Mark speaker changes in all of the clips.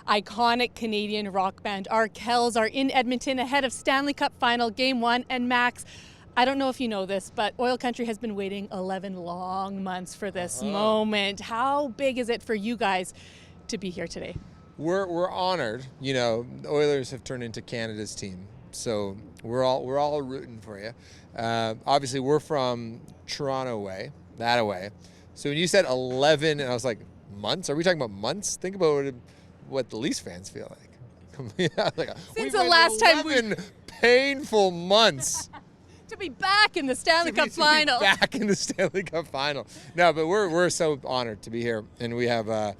Speaker 1: iconic Canadian rock band Arkells are in Edmonton ahead of Stanley Cup Final Game 1. And Max, I don't know if you know this, but Oil Country has been waiting 11 long months for this moment. How big is it for you guys to be here today?
Speaker 2: We're honored. You know, the Oilers have turned into Canada's team, so we're all rooting for you. Obviously, we're from Toronto way, that away. So when you said 11, and I was like, months? Are we talking about months? Think about what the Leafs fans feel like.
Speaker 1: Since the last time we
Speaker 2: painful months.
Speaker 1: To be back in the Stanley Cup Final.
Speaker 2: Back in the Stanley Cup Final. No, but we're so honored to be here, and we have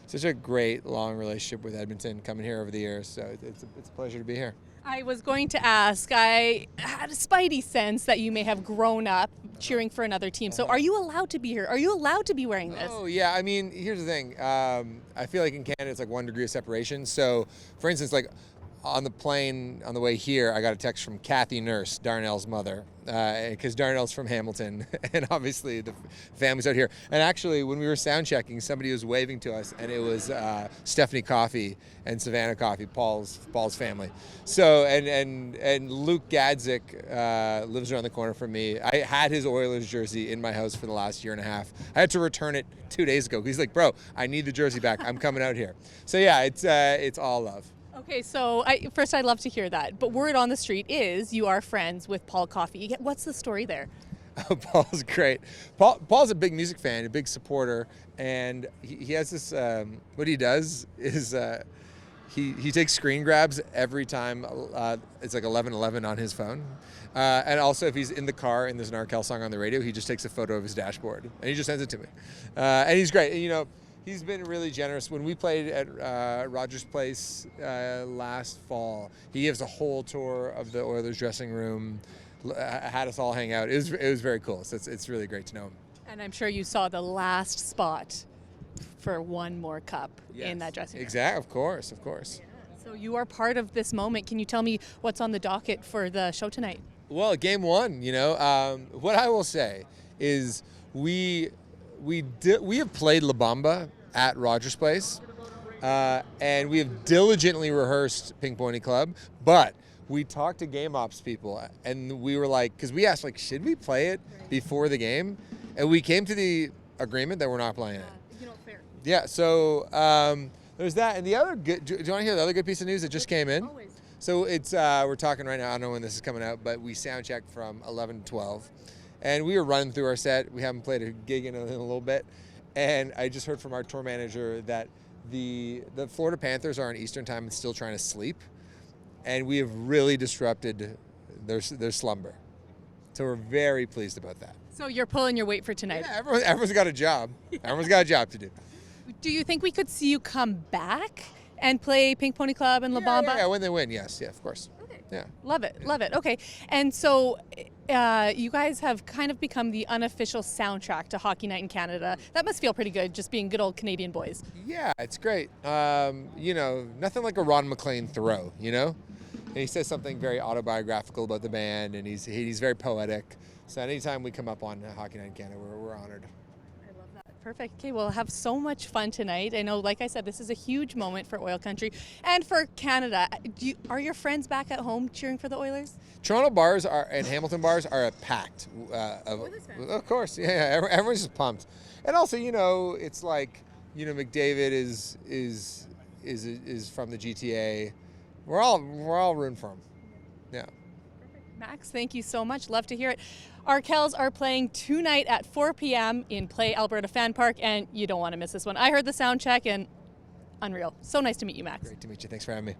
Speaker 2: such a great long relationship with Edmonton coming here over the years. So it's a pleasure to be here.
Speaker 1: I was going to ask, I had a spidey sense that you may have grown up cheering for another team. So are you allowed to be here? Are you allowed to be wearing this?
Speaker 2: Oh, yeah. I mean, here's the thing. I feel like in Canada it's like 1 degree of separation. So, for instance, like on the plane on the way here, I got a text from Kathy Nurse, Darnell's mother, because Darnell's from Hamilton, and obviously the family's out here. And actually, when we were sound checking, somebody was waving to us, and it was Stephanie Coffey and Savannah Coffey, Paul's family. So, and Luke Gadzik lives around the corner from me. I had his Oilers jersey in my house for the last year and a half. I had to return it 2 days ago. He's like, bro, I need the jersey back. I'm coming out here. So yeah, it's all love.
Speaker 1: Okay, so first I'd love to hear that. But word on the street is you are friends with Paul Coffey. What's the story there?
Speaker 2: Oh, Paul's great. Paul's a big music fan, a big supporter, and he has this. What he does is he takes screen grabs every time it's like 11:11 on his phone, and also if he's in the car and there's an Arkells song on the radio, he just takes a photo of his dashboard and he just sends it to me, and he's great. And, you know. He's been really generous. When we played at Rogers Place last fall, he gives a whole tour of the Oilers dressing room, had us all hang out. It was very cool. So it's really great to know him.
Speaker 1: And I'm sure you saw the last spot for one more cup in that dressing room.
Speaker 2: Exactly, of course.
Speaker 1: Yeah. So you are part of this moment. Can you tell me what's on the docket for the show tonight?
Speaker 2: Well, Game 1, you know, what I will say is we have played La Bamba at Rogers Place, and we have diligently rehearsed Pink Pony Club, but we talked to game ops people, and we were like, because we asked, like, should we play it before the game? And we came to the agreement that we're not playing it.
Speaker 1: You know, fair.
Speaker 2: Yeah, so there's that. And the other good, do you want to hear the other good piece of news that just came in?
Speaker 1: Always.
Speaker 2: So it's, we're talking right now, I don't know when this is coming out, but we sound checked from 11 to 12. And we were running through our set. We haven't played a gig in a little bit. And I just heard from our tour manager that the Florida Panthers are on Eastern time and still trying to sleep. And we have really disrupted their slumber. So we're very pleased about that.
Speaker 1: So you're pulling your weight for tonight.
Speaker 2: Yeah, everyone's got a job. Everyone's got a job to do.
Speaker 1: Do you think we could see you come back and play Pink Pony Club and La Bamba?
Speaker 2: Yeah, when they win, yes. Yeah, of course.
Speaker 1: Okay.
Speaker 2: Yeah.
Speaker 1: Love it. Okay. And so you guys have kind of become the unofficial soundtrack to Hockey Night in Canada. That must feel pretty good, just being good old Canadian boys.
Speaker 2: Yeah, it's great. You know, nothing like a Ron McLean throw, you know? And he says something very autobiographical about the band, and he's very poetic. So anytime we come up on Hockey Night in Canada, we're honored.
Speaker 1: I love that. Perfect. Okay, we'll have so much fun tonight. I know, like I said, this is a huge moment for Oil Country and for Canada. Are your friends back at home cheering for the Oilers?
Speaker 2: Toronto bars and Hamilton bars are packed. Of course, yeah. Everyone's just pumped. And also, you know, it's like, you know, McDavid is from the GTA. We're all rooting for him. Yeah.
Speaker 1: Max, thank you so much. Love to hear it. Arkells are playing tonight at 4 p.m. in Play Alberta Fan Park, and you don't want to miss this one. I heard the sound check, and unreal. So nice to meet you, Max.
Speaker 2: Great to meet you. Thanks for having me.